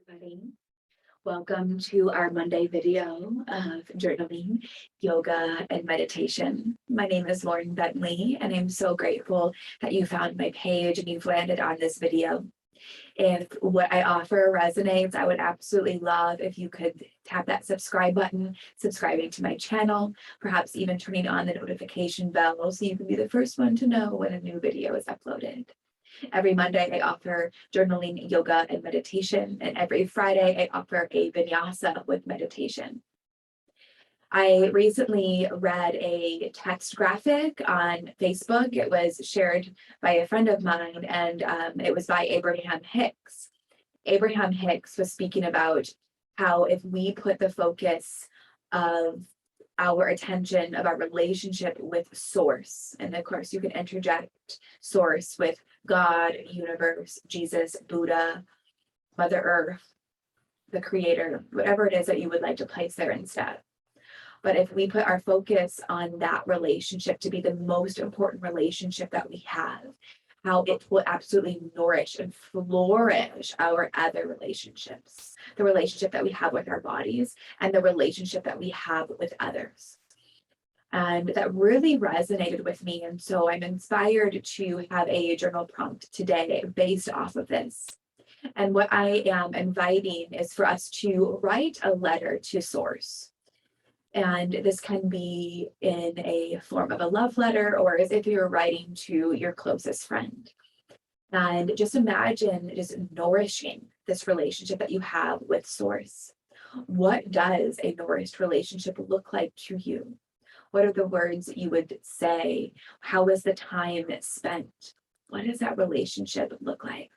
everybody. Welcome to our Monday video of journaling, yoga, and meditation. My name is Lauren Bentley, and I'm so grateful that you found my page and you've landed on this video. If what I offer resonates, I would absolutely love if you could tap that subscribe button, subscribing to my channel, perhaps even turning on the notification bell so you can be the first one to know when a new video is uploaded. Every Monday, I offer journaling, yoga, and meditation. And every Friday, I offer a vinyasa with meditation. I recently read a text graphic on Facebook. It was shared by a friend of mine, and it was by Abraham Hicks. Abraham Hicks was speaking about how if we put the focus of our attention of our relationship with source, and of course you can interject source with God, universe, Jesus, Buddha, Mother Earth, the creator, whatever it is that you would like to place there instead. But if we put our focus on that relationship to be the most important relationship that we have, how it will absolutely nourish and flourish our other relationships, the relationship that we have with our bodies and the relationship that we have with others. And that really resonated with me. And so I'm inspired to have a journal prompt today based off of this. And what I am inviting is for us to write a letter to Source. And this can be in a form of a love letter or as if you're writing to your closest friend. And just imagine just nourishing this relationship that you have with Source. What does a nourished relationship look like to you? What are the words that you would say? How is the time spent? What does that relationship look like?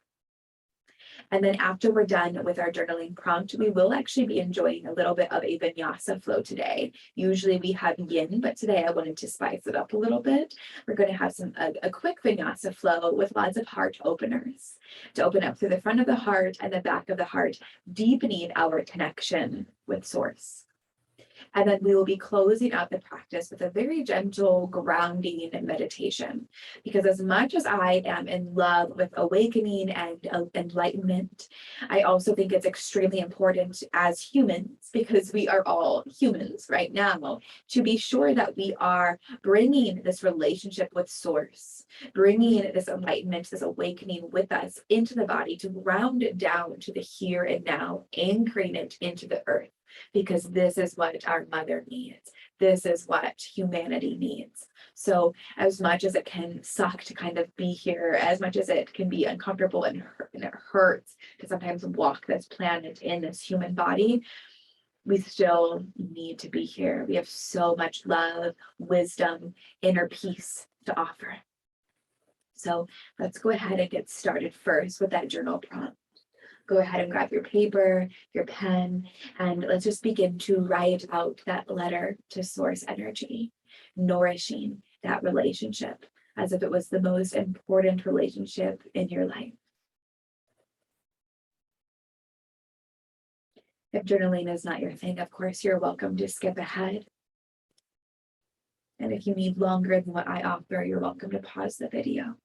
And then after we're done with our journaling prompt, we will actually be enjoying a little bit of a vinyasa flow today. Usually we have yin, but today I wanted to spice it up a little bit. We're going to have a quick vinyasa flow with lots of heart openers to open up through the front of the heart and the back of the heart, deepening our connection with Source. And then we will be closing out the practice with a very gentle grounding meditation. Because as much as I am in love with awakening and enlightenment, I also think it's extremely important as humans, because we are all humans right now, to be sure that we are bringing this relationship with Source, bringing this enlightenment, this awakening with us into the body to ground it down to the here and now, anchoring it into the earth. Because this is what our mother needs. This is what humanity needs. So as much as it can suck to kind of be here, as much as it can be uncomfortable and it hurts to sometimes walk this planet in this human body, we still need to be here. We have so much love, wisdom, inner peace to offer. So let's go ahead and get started first with that journal prompt. Go ahead and grab your paper, your pen, and let's just begin to write out that letter to Source energy, nourishing that relationship as if it was the most important relationship in your life. If journaling is not your thing, of course, you're welcome to skip ahead. And if you need longer than what I offer, you're welcome to pause the video.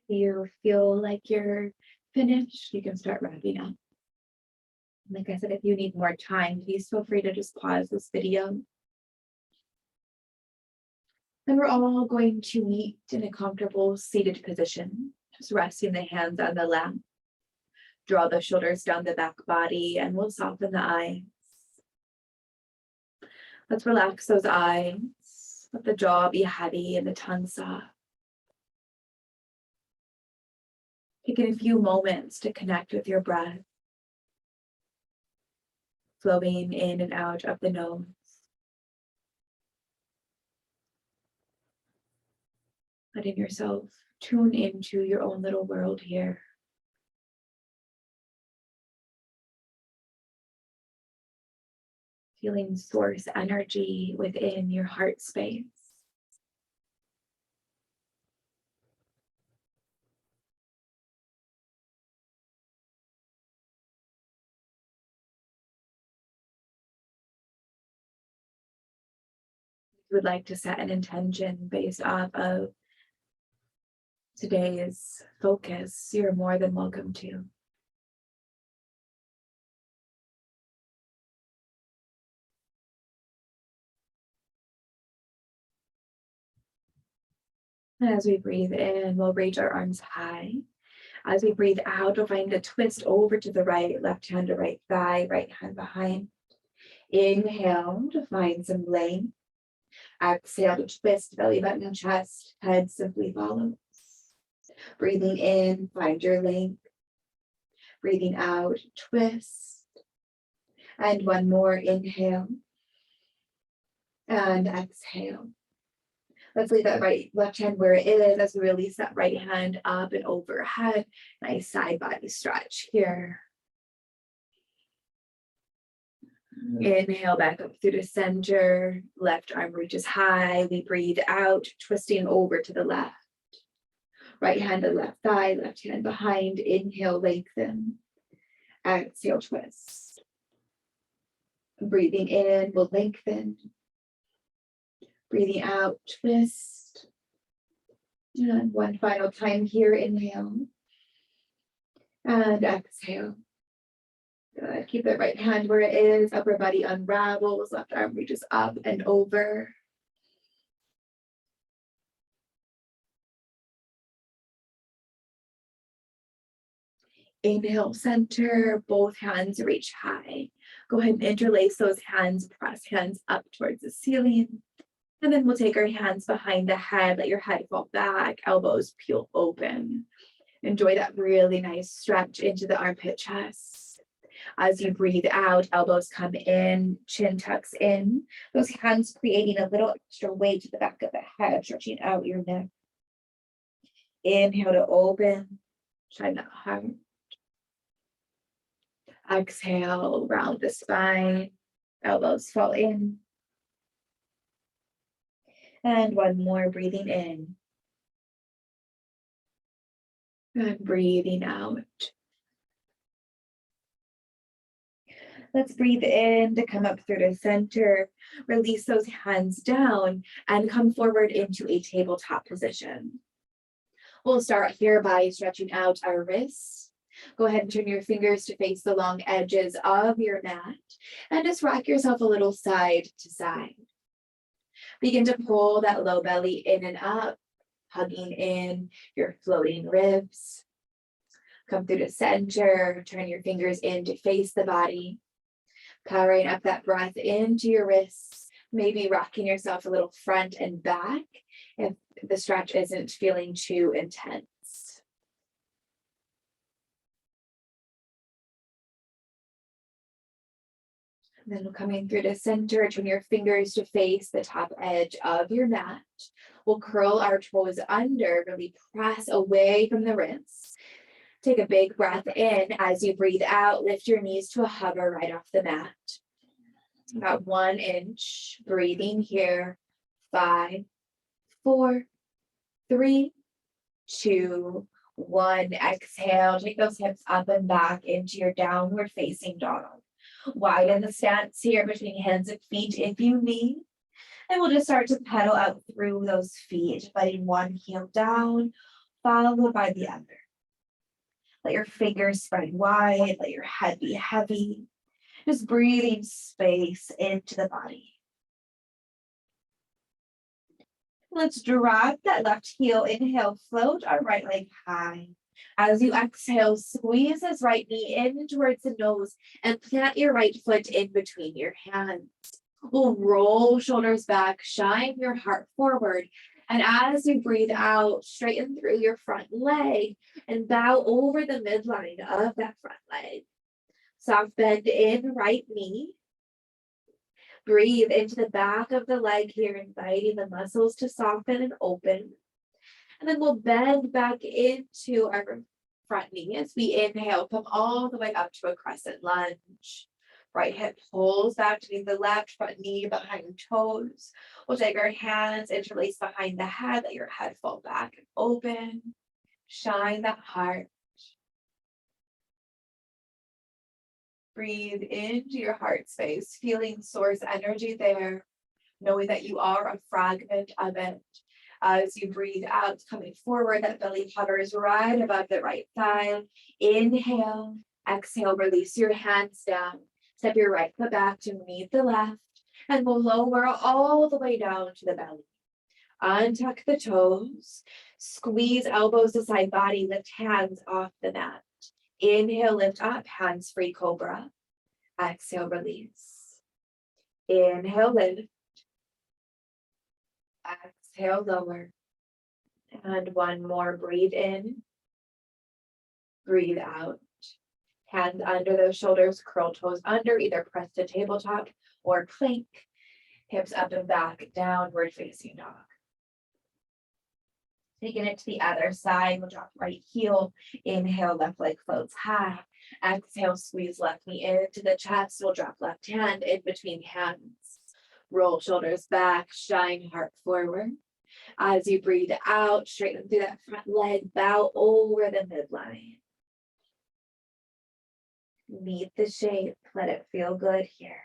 you feel like you're finished, you can start wrapping up. Like I said, if you need more time, please feel free to just pause this video. And we're all going to meet in a comfortable seated position, just resting the hands on the lap. Draw the shoulders down the back body, and we'll soften the eyes. Let's relax those eyes. Let the jaw be heavy and the tongue soft. Taking a few moments to connect with your breath, flowing in and out of the nose. Letting yourself tune into your own little world here. Feeling source energy within your heart space. Would like to set an intention based off of today's focus, you're more than welcome to. And as we breathe in, we'll reach our arms high. As we breathe out, we'll find a twist over to the right, left hand to right thigh, right hand behind. Inhale to find some length. Exhale to twist belly button and chest, head simply follows. Breathing in, find your length. Breathing out, twist. And one more, inhale. And exhale. Let's leave that left hand where it is as we release that right hand up and overhead. Nice side body stretch here. Inhale back up through the center. Left arm reaches high. We breathe out, twisting over to the left. Right hand to left thigh, left hand behind. Inhale, lengthen. Exhale, twist. Breathing in, we'll lengthen. Breathing out, twist. And one final time here, inhale. And exhale. Good. Keep the right hand where it is. Upper body unravels. Left arm reaches up and over. Inhale, center. Both hands reach high. Go ahead and interlace those hands. Press hands up towards the ceiling. And then we'll take our hands behind the head. Let your head fall back. Elbows peel open. Enjoy that really nice stretch into the armpit chest. As you breathe out, elbows come in, chin tucks in. Those hands creating a little extra weight to the back of the head, stretching out your neck. Inhale to open, shine that heart. Exhale, round the spine, elbows fall in. And one more, breathing in. And breathing out. Let's breathe in to come up through the center. Release those hands down and come forward into a tabletop position. We'll start here by stretching out our wrists. Go ahead and turn your fingers to face the long edges of your mat and just rock yourself a little side to side. Begin to pull that low belly in and up, hugging in your floating ribs. Come through the center, turn your fingers in to face the body. Powering up that breath into your wrists, maybe rocking yourself a little front and back if the stretch isn't feeling too intense. And then we'll come in through the center, turn your fingers to face the top edge of your mat. We'll curl our toes under, really press away from the wrists. Take a big breath in. As you breathe out, lift your knees to a hover right off the mat. About 1 inch. Breathing here. 5, 4, 3, 2, 1. Exhale. Take those hips up and back into your downward facing dog. Widen the stance here between hands and feet if you need. And we'll just start to pedal out through those feet, letting one heel down, followed by the other. Let your fingers spread wide, let your head be heavy. Just breathing space into the body. Let's drop that left heel. Inhale, float our right leg high. As you exhale, squeeze this right knee in towards the nose and plant your right foot in between your hands. We'll roll shoulders back, shine your heart forward. And as you breathe out, straighten through your front leg and bow over the midline of that front leg. Soft bend in right knee. Breathe into the back of the leg here, inviting the muscles to soften and open. And then we'll bend back into our front knee as we inhale, come all the way up to a crescent lunge. Right hip pulls back to the left, front knee behind toes. We'll take our hands, interlace behind the head, let your head fall back and open. Shine that heart. Breathe into your heart space, feeling source energy there, knowing that you are a fragment of it. As you breathe out, coming forward, that belly hovers right above the right thigh. Inhale, exhale, release your hands down. Step your right foot back to meet the left, and we'll lower all the way down to the belly. Untuck the toes, squeeze elbows to side body, lift hands off the mat. Inhale, lift up, hands free cobra. Exhale, release. Inhale, lift. Exhale, lower. And one more, breathe in. Breathe out. Hands under those shoulders, curl toes under, either press to tabletop or plank. Hips up and back, downward facing dog. Taking it to the other side, we'll drop right heel. Inhale, left leg floats high. Exhale, squeeze left knee into the chest. We'll drop left hand in between hands. Roll shoulders back, shine heart forward. As you breathe out, straighten through that front leg, bow over the midline. Meet the shape, let it feel good here.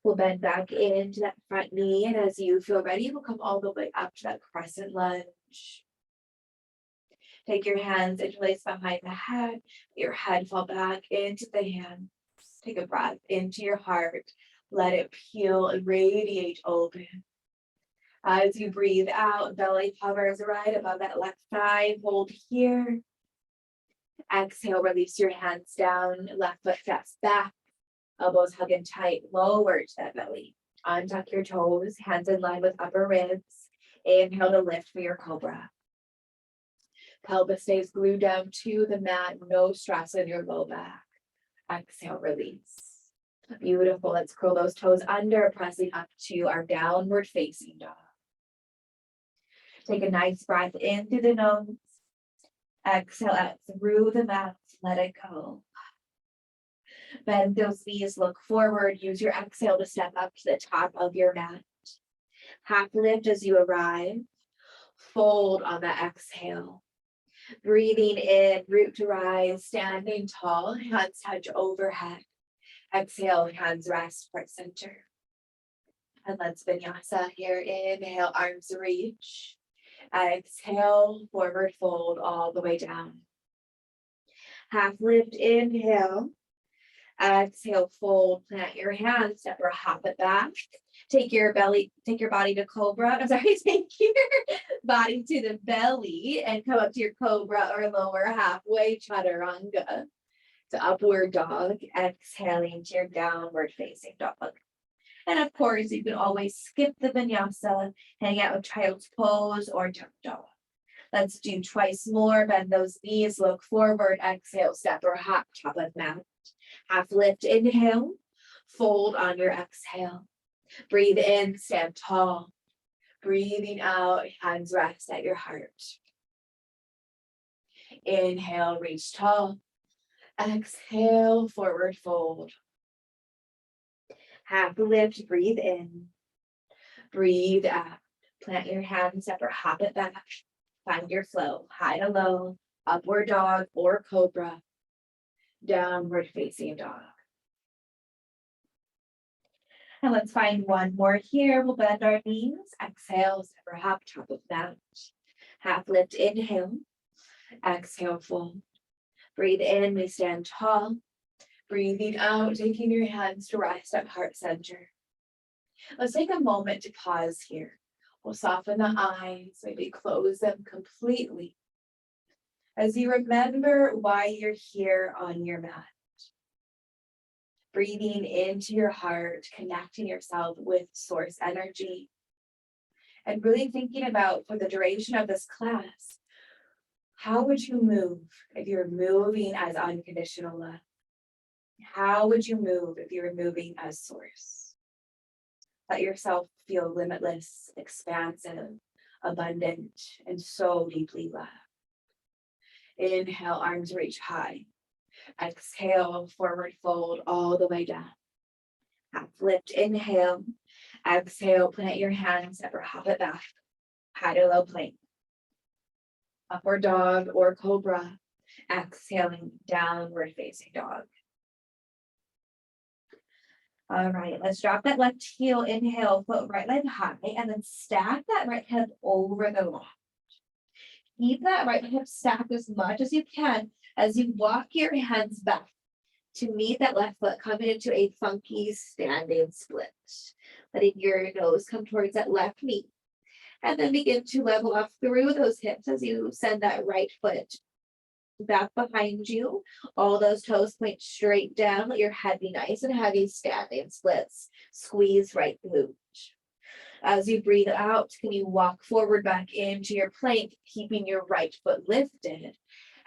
We'll bend back into that front knee, and as you feel ready, we'll come all the way up to that crescent lunge. Take your hands, interlace behind the head, your head fall back into the hands. Take a breath into your heart, let it peel and radiate open. As you breathe out, belly hovers right above that left thigh, hold here. Exhale, release your hands down, left foot steps back. Elbows hugging tight, lower to that belly. Untuck your toes, hands in line with upper ribs. Inhale to lift for your cobra. Pelvis stays glued down to the mat, no stress in your low back. Exhale, release. Beautiful. Let's curl those toes under, pressing up to our downward facing dog. Take a nice breath in through the nose. Exhale out through the mouth, let it go. Bend those knees, look forward. Use your exhale to step up to the top of your mat. Half lift as you arrive. Fold on the exhale. Breathing in, root to rise, standing tall, hands touch overhead. Exhale, hands rest, heart center. And let's vinyasa here. Inhale, arms reach. Exhale, forward fold all the way down. Half lift, inhale. Exhale, fold, plant your hands, step or hop it back. Take your body to cobra. I'm sorry, take your body to the belly and come up to your cobra or lower halfway chaturanga. So upward dog, exhaling to your downward facing dog. And of course, you can always skip the vinyasa, hang out with child's pose or jump dog. Let's do twice more. Bend those knees, look forward, exhale, step or hop, top of mat. Half lift, inhale, fold on your exhale. Breathe in, stand tall. Breathing out, hands rest at your heart. Inhale, reach tall. Exhale, forward fold. Half lift, breathe in. Breathe out. Plant your hands up or hop it back. Find your flow, high to low, upward dog or cobra. Downward facing dog. And let's find one more here. We'll bend our knees. Exhale, step or hop, top of mat. Half lift, inhale. Exhale, fold. Breathe in, we stand tall. Breathing out, taking your hands to rest at heart center. Let's take a moment to pause here. We'll soften the eyes, maybe close them completely. As you remember why you're here on your mat. Breathing into your heart, connecting yourself with source energy. And really thinking about, for the duration of this class, how would you move if you're moving as unconditional love? How would you move if you were moving as source? Let yourself feel limitless, expansive, abundant, and so deeply loved. Inhale, arms reach high. Exhale, forward fold all the way down. Half lift, inhale. Exhale, plant your hands, never hop it back. High to low plank. Upward dog or cobra. Exhaling, downward facing dog. All right, let's drop that left heel, inhale, foot right leg high, and then stack that right hip over the left. Keep that right hip stacked as much as you can as you walk your hands back to meet that left foot, coming into a funky standing split. Letting your nose come towards that left knee. And then begin to level off through those hips as you send that right foot back behind you. All those toes point straight down. Let your head be nice and heavy, standing splits. Squeeze right glute. As you breathe out, can you walk forward back into your plank, keeping your right foot lifted?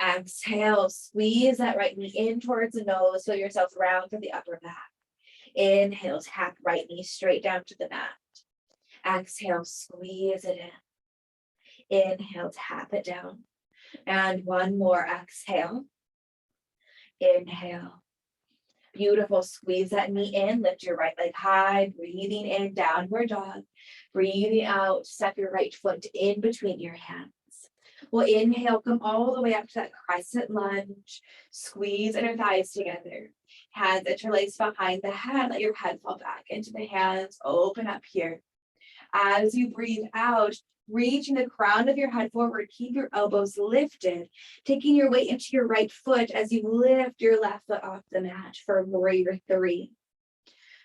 Exhale, squeeze that right knee in towards the nose. Feel yourself round through the upper back. Inhale, tap right knee straight down to the mat. Exhale, squeeze it in. Inhale, tap it down. And one more, exhale. Inhale. Beautiful, squeeze that knee in, lift your right leg high, breathing in, downward dog. Breathing out, step your right foot in between your hands. We'll inhale, come all the way up to that crescent lunge. Squeeze inner thighs together. Hands interlace behind the head, let your head fall back into the hands, open up here. As you breathe out, reaching the crown of your head forward, keep your elbows lifted, taking your weight into your right foot as you lift your left foot off the mat for warrior three.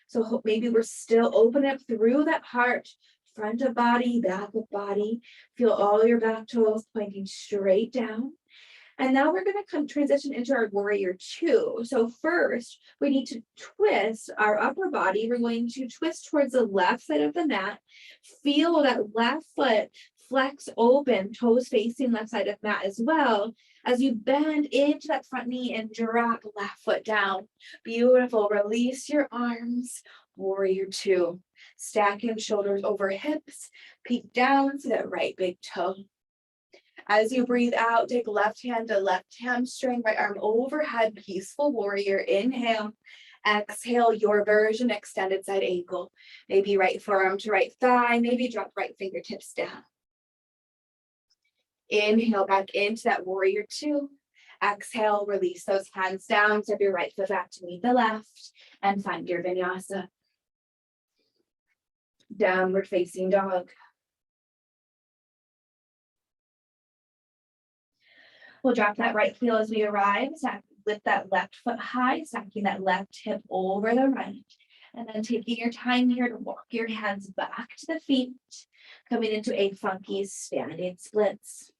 So maybe we're still opening up through that heart, front of body, back of body. Feel all your back toes pointing straight down. And now we're going to transition into our warrior two. So first, we need to twist our upper body. We're going to twist towards the left side of the mat. Feel that left foot flex open, toes facing left side of mat as well. As you bend into that front knee and drop left foot down. Beautiful. Release your arms. Warrior two. Stacking shoulders over hips. Peek down to that right big toe. As you breathe out, take left hand to left hamstring, right arm overhead, peaceful warrior. Inhale. Exhale, your version, extended side ankle. Maybe right forearm to right thigh, maybe drop right fingertips down. Inhale back into that warrior two. Exhale, release those hands down, step your right foot back to meet the left, and find your vinyasa. Downward facing dog. We'll drop that right heel as we arrive, lift that left foot high, stacking that left hip over the right. And then taking your time here to walk your hands back to the feet, coming into a funky standing splits.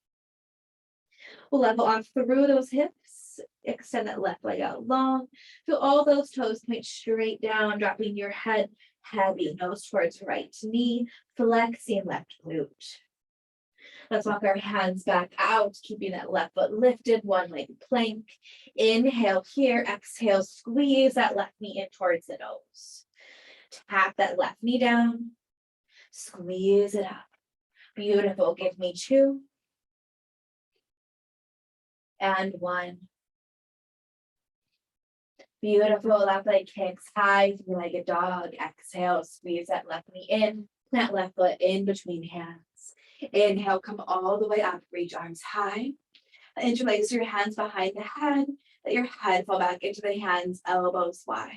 We'll level off through those hips, extend that left leg out long. Feel all those toes point straight down, dropping your head heavy, nose towards right knee, flexing left glute. Let's walk our hands back out, keeping that left foot lifted, one leg plank. Inhale here, exhale, squeeze that left knee in towards the nose. Tap that left knee down, squeeze it up. Beautiful, give me two. And one. Beautiful, left leg kicks high, three-legged dog. Exhale, squeeze that left knee in, that left foot in between hands. Inhale, come all the way up, reach arms high. Interlace your hands behind the head. Let your head fall back into the hands, elbows wide.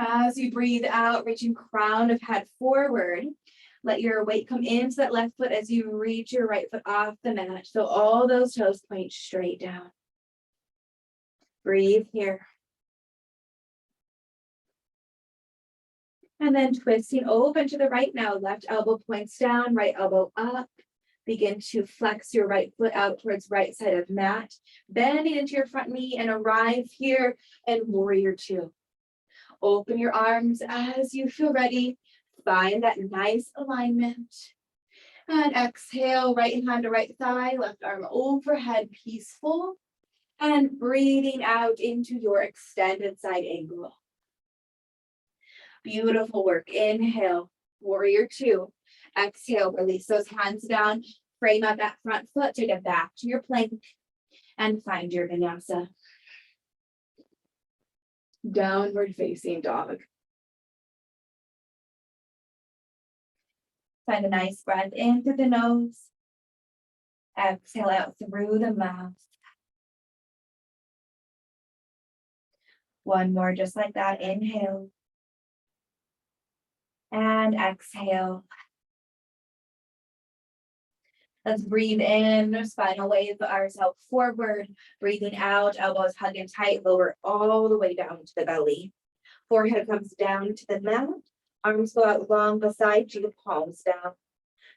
As you breathe out, reaching crown of head forward. Let your weight come into that left foot as you reach your right foot off the mat. So all those toes point straight down. Breathe here. And then twisting open to the right now. Left elbow points down, right elbow up. Begin to flex your right foot out towards right side of mat. Bending into your front knee and arrive here in warrior two. Open your arms as you feel ready. Find that nice alignment. And exhale, right hand to right thigh, left arm overhead, peaceful. And breathing out into your extended side angle. Beautiful work. Inhale, warrior two. Exhale, release those hands down. Frame out that front foot, take it back to your plank. And find your vinyasa. Downward facing dog. Find a nice breath in through the nose. Exhale out through the mouth. One more just like that. Inhale. And exhale. Let's breathe in, spinal wave ourselves forward. Breathing out, elbows hugging tight, lower all the way down to the belly. Forehead comes down to the mat. Arms go out long beside you, palms down.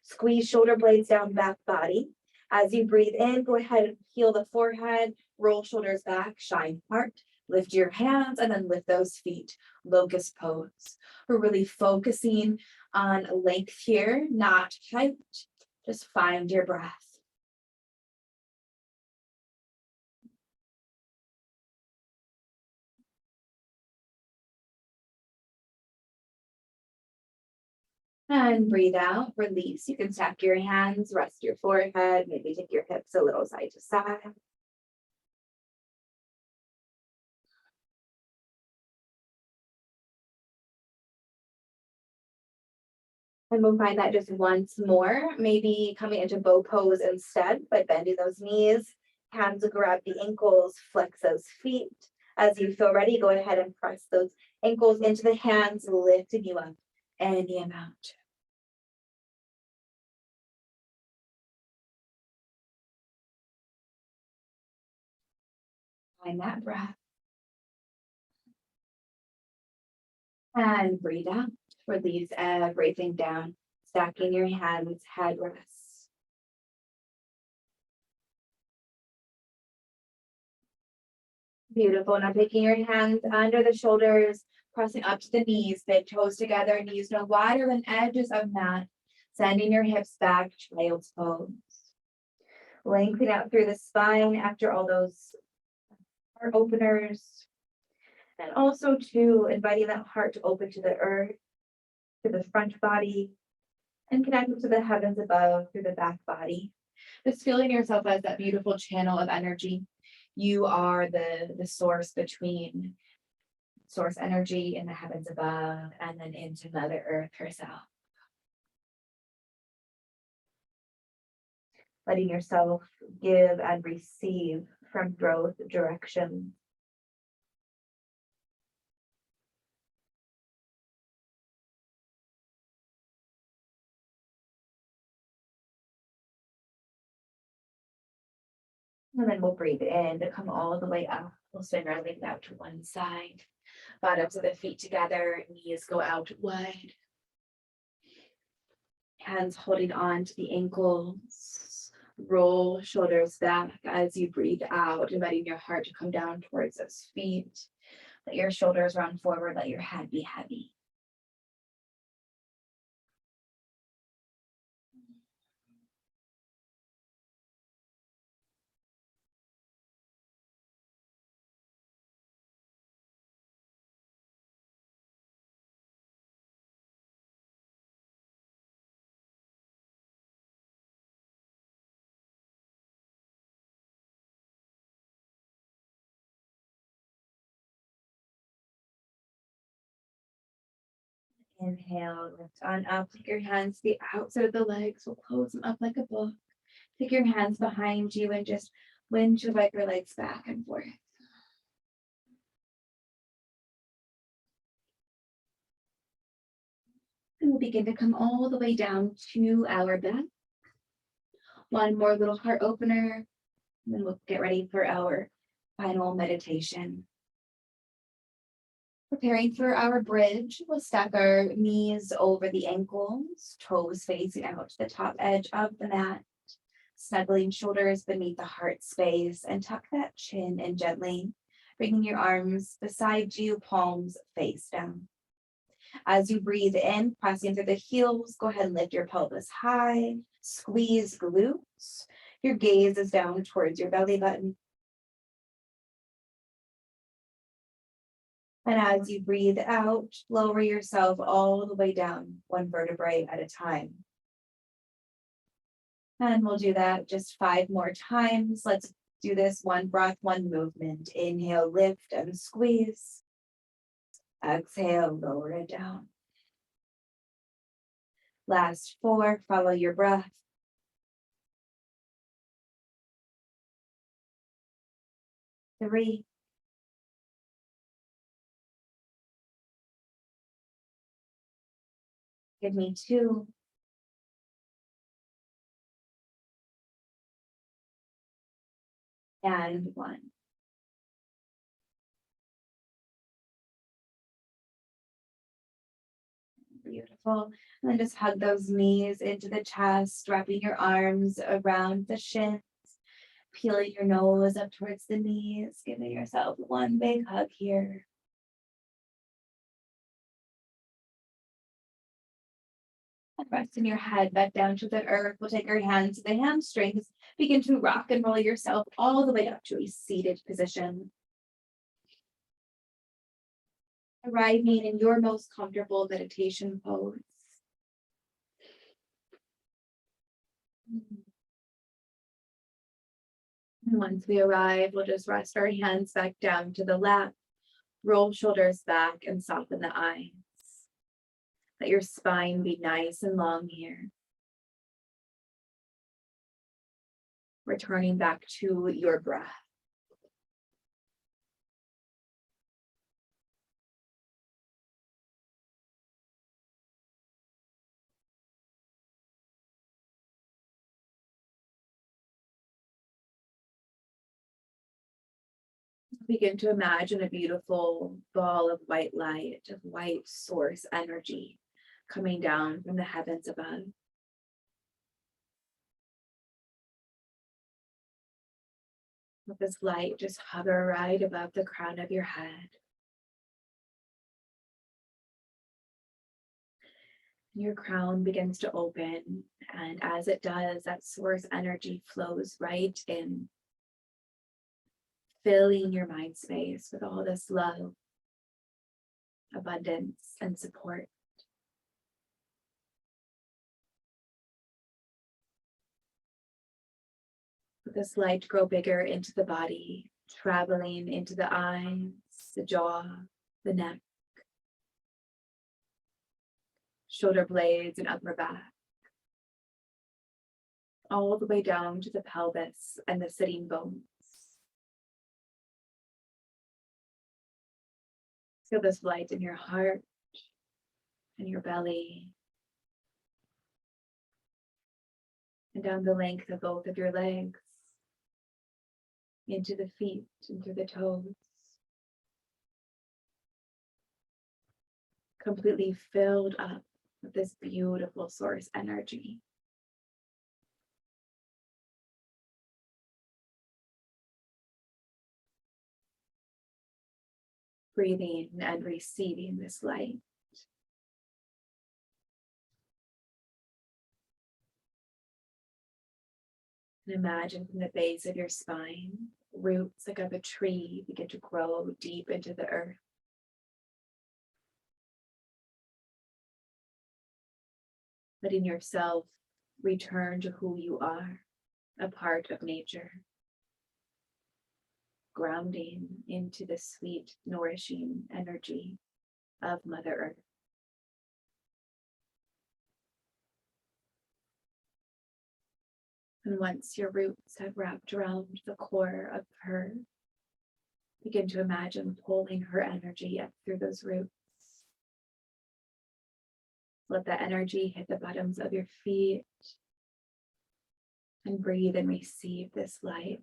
Squeeze shoulder blades down, back body. As you breathe in, go ahead and peel the forehead, roll shoulders back, shine heart. Lift your hands and then lift those feet. Locust pose. We're really focusing on length here, not height. Just find your breath. And breathe out, release. You can stack your hands, rest your forehead, maybe take your hips a little side to side. And we'll find that just once more, maybe coming into bow pose instead, by bending those knees, hands grab the ankles, flex those feet. As you feel ready, go ahead and press those ankles into the hands, lifting you up any amount. Find that breath. And breathe out. Release everything down. Stacking your hands, head rests. Beautiful. Now taking your hands under the shoulders, pressing up to the knees, big toes together, knees no wider than edges of mat. Sending your hips back, child's pose. Lengthen out through the spine after all those heart openers. And also to inviting that heart to open to the earth, to the front body, and connect to the heavens above through the back body. Just feeling yourself as that beautiful channel of energy. You are the source between source energy in the heavens above and then into Mother Earth herself. Letting yourself give and receive from both directions. And then we'll breathe in to come all the way up. We'll spin our legs out to one side. Bottoms of the feet together, knees go out wide. Hands holding on to the ankles. Roll shoulders back as you breathe out, inviting your heart to come down towards those feet. Let your shoulders round forward, let your head be heavy. Inhale, lift on up, take your hands to the outside of the legs, we'll close them up like a book. Take your hands behind you and just windshield wipe your legs back and forth. And we'll begin to come all the way down to our back. One more little heart opener, and then we'll get ready for our final meditation. Preparing for our bridge, we'll stack our knees over the ankles, toes facing out to the top edge of the mat, snuggling shoulders beneath the heart space, and tuck that chin in gently, bringing your arms beside you, palms face down. As you breathe in, pressing through the heels, go ahead and lift your pelvis high, squeeze glutes. Your gaze is down towards your belly button. And as you breathe out, lower yourself all the way down, one vertebrae at a time. And we'll do that just 5 more times. Let's do this one breath, one movement. Inhale, lift and squeeze. Exhale, lower it down. Last 4, follow your breath. 3. Give me 2. And 1. Beautiful. And then just hug those knees into the chest, wrapping your arms around the shins, peeling your nose up towards the knees, giving yourself one big hug here. And resting your head back down to the earth. We'll take our hands to the hamstrings, begin to rock and roll yourself all the way up to a seated position. Arriving in your most comfortable meditation pose. And once we arrive, we'll just rest our hands back down to the lap, roll shoulders back and soften the eyes. Let your spine be nice and long here. Returning back to your breath. Begin to imagine a beautiful ball of white light, of white source energy coming down from the heavens above. Let this light just hover right above the crown of your head. Your crown begins to open, and as it does, that source energy flows right in, filling your mind space with all this love, abundance, and support. Let this light grow bigger into the body, traveling into the eyes, the jaw, the neck, shoulder blades, and upper back, all the way down to the pelvis and the sitting bones. Feel this light in your heart and your belly, and down the length of both of your legs, into the feet and through the toes. Completely filled up with this beautiful source energy. Breathing and receiving this light. And imagine from the base of your spine, roots like of a tree begin to grow deep into the earth. Letting yourself return to who you are, a part of nature. Grounding into the sweet, nourishing energy of Mother Earth. And once your roots have wrapped around the core of her, begin to imagine pulling her energy up through those roots, Let that energy hit the bottoms of your feet. And breathe and receive this light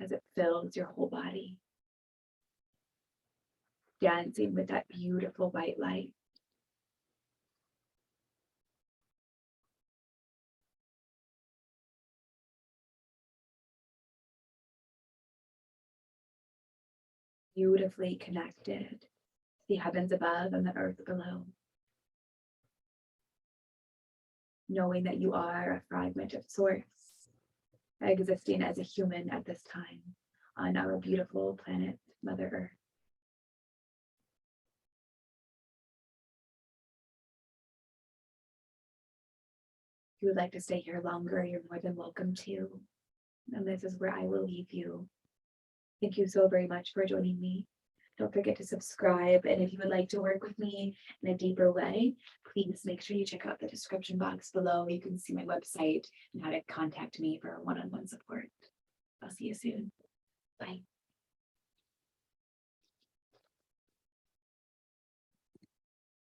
as it fills your whole body. Dancing with that beautiful white light. Beautifully connected to the heavens above and the earth below. Knowing that you are a fragment of source, existing as a human at this time on our beautiful planet, Mother Earth. If you would like to stay here longer, you're more than welcome to. And this is where I will leave you. Thank you so very much for joining me. Don't forget to subscribe. And if you would like to work with me in a deeper way, please make sure you check out the description box below. You can see my website and how to contact me for one-on-one support. I'll see you soon. Bye.